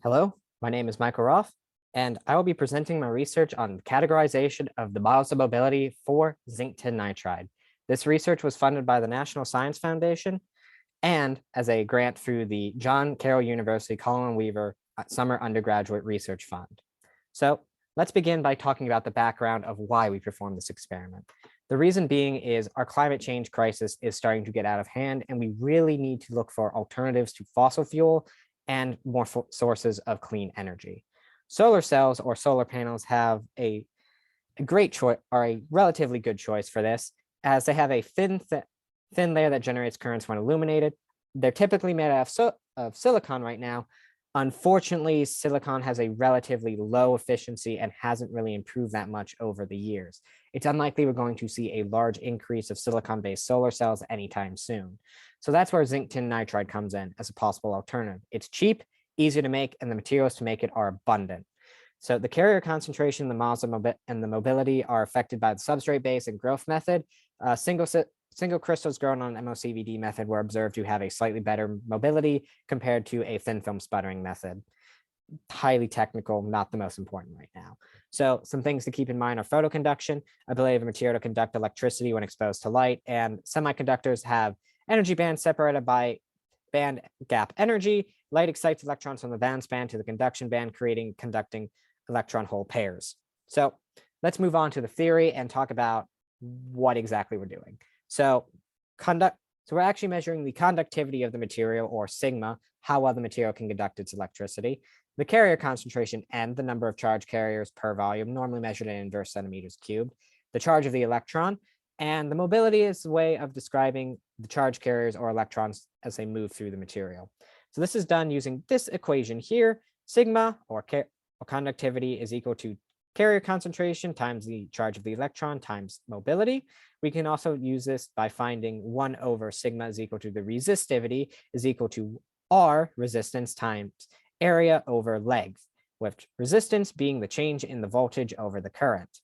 Hello, my name is Michael Roth, and I will be presenting my research on categorization of the models of mobility for zinc tin nitride. This research was funded by the National Science Foundation and as a grant through the John Carroll University Colin Weaver Summer Undergraduate Research Fund. So let's begin by talking about the background of why we performed this experiment. The reason being is our climate change crisis is starting to get out of hand, and we really need to look for alternatives to fossil fuel and more sources of clean energy. Solar cells or solar panels have a great choice, or a relatively good choice for this, as they have a thin layer that generates currents when illuminated. They're typically made out of silicon right now. Unfortunately, silicon has a relatively low efficiency and hasn't really improved that much over the years. It's unlikely we're going to see a large increase of silicon-based solar cells anytime soon. So that's where zinc tin nitride comes in as a possible alternative. It's cheap, easy to make, and the materials to make it are abundant. So the carrier concentration, the models and the mobility are affected by the substrate base and growth method. Single crystals grown on MOCVD method were observed to have a slightly better mobility compared to a thin film sputtering method. Highly technical, not the most important right now. So some things to keep in mind are photoconduction, ability of a material to conduct electricity when exposed to light, and semiconductors have energy bands separated by band gap energy. Light excites electrons from the valence band to the conduction band, creating conducting electron hole pairs. So let's move on to the theory and talk about what exactly we're doing. So we're actually measuring the conductivity of the material, or sigma, how well the material can conduct its electricity, the carrier concentration, and the number of charge carriers per volume, normally measured in inverse centimeters cubed, the charge of the electron, and the mobility is a way of describing the charge carriers or electrons as they move through the material. So this is done using this equation here. Sigma, or conductivity, is equal to carrier concentration times the charge of the electron times mobility. We can also use this by finding 1 over sigma is equal to the resistivity is equal to R, resistance, times area over length, with resistance being the change in the voltage over the current.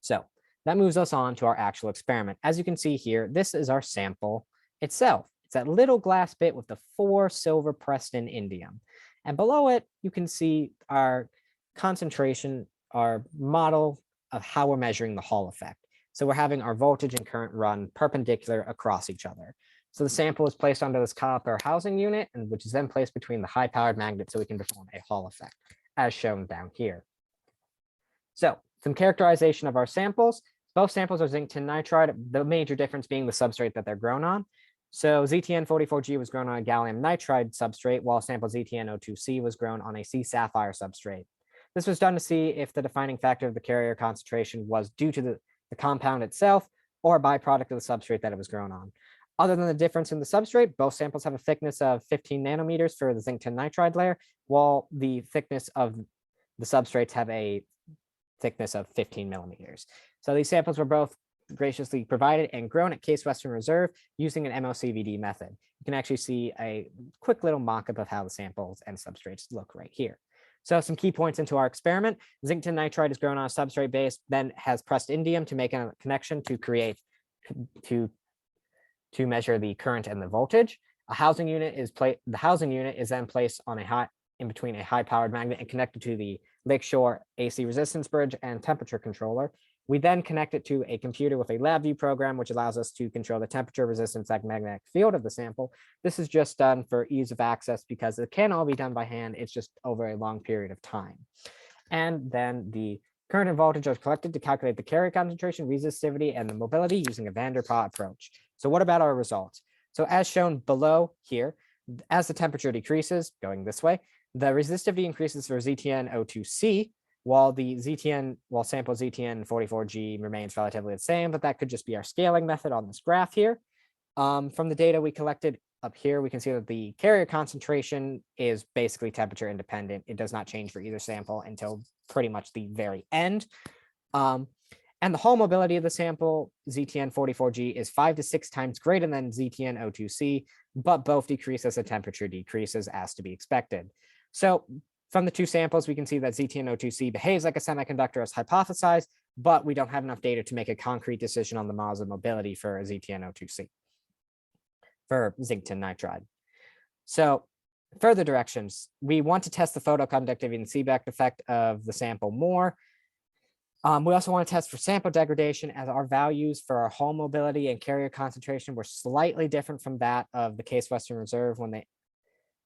So that moves us on to our actual experiment. As you can see here, this is our sample itself. It's that little glass bit with the 4 silver pressed in indium. And below it, you can see our concentration, our model of how we're measuring the Hall effect. So we're having our voltage and current run perpendicular across each other. So the sample is placed onto this copper housing unit, and which is then placed between the high-powered magnet so we can perform a Hall effect, as shown down here. So some characterization of our samples. Both samples are zinc tin nitride, the major difference being the substrate that they're grown on. So ZnSnN2 was grown on a gallium nitride substrate, while sample ZnO2C was grown on a C-sapphire substrate. This was done to see if the defining factor of the carrier concentration was due to the compound itself or a byproduct of the substrate that it was grown on. Other than the difference in the substrate, both samples have a thickness of 15 nanometers for the zinc tin nitride layer, while the thickness of the substrates have a thickness of 15 millimeters. So these samples were both graciously provided and grown at Case Western Reserve using an MOCVD method. You can actually see a quick little mock-up of how the samples and substrates look right here. So some key points into our experiment. Zinc tin nitride is grown on a substrate base, then has pressed indium to make a connection to create, to measure the current and the voltage. A housing unit is the housing unit is then placed on in between a high-powered magnet and connected to the Lakeshore AC resistance bridge and temperature controller. We then connect it to a computer with a LabVIEW program, which allows us to control the temperature, resistance, and magnetic field of the sample. This is just done for ease of access because it can all be done by hand. It's just over a long period of time. And then the current and voltage are collected to calculate the carrier concentration, resistivity, and the mobility using a van der Pol approach. So what about our results? So as shown below here, as the temperature decreases, going this way, the resistivity increases for ZnO2C, while sample ZnN2 remains relatively the same, but that could just be our scaling method on this graph here. From the data we collected up here, we can see that the carrier concentration is basically temperature independent. It does not change for either sample until pretty much the very end. And the Hall mobility of the sample, ZnN2 is 5 to 6 times greater than ZnO2C, but both decrease as the temperature decreases, as to be expected. So from the two samples, we can see that ZnO2C behaves like a semiconductor as hypothesized, but we don't have enough data to make a concrete decision on the models of mobility for ZnO2C, for zinc tin nitride. So Further directions, we want to test the photoconductivity and Seebeck effect of the sample more. We also want to test for sample degradation, as our values for our Hall mobility and carrier concentration were slightly different from that of the Case Western Reserve when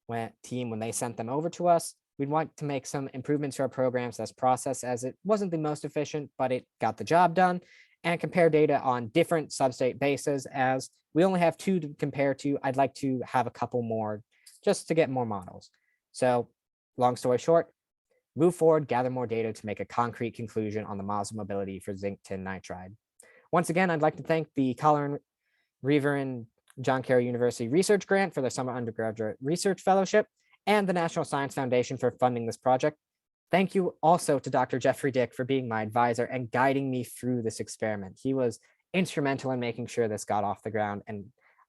they sent them over to us. We'd want to make some improvements to our programs as process, as it wasn't the most efficient, but it got the job done, and compare data on different substrate bases. As we only have 2 to compare to, I'd like to have a couple more just to get more models. So long story short, move forward, gather more data to make a concrete conclusion on the models of mobility for zinc tin nitride. Once again, I'd like to thank the Colin Reaver and John Kerry University Research Grant for their summer undergraduate research fellowship, and the National Science Foundation for funding this project. Thank you also to Dr. Jeffrey Dick for being my advisor and guiding me through this experiment. He was instrumental in making sure this got off the ground, and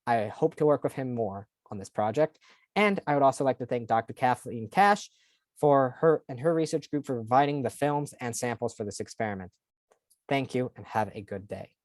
I hope to work with him more on this project. And I would also like to thank Dr. Kathleen Cash for her and her research group for providing the films and samples for this experiment. Thank you and have a good day.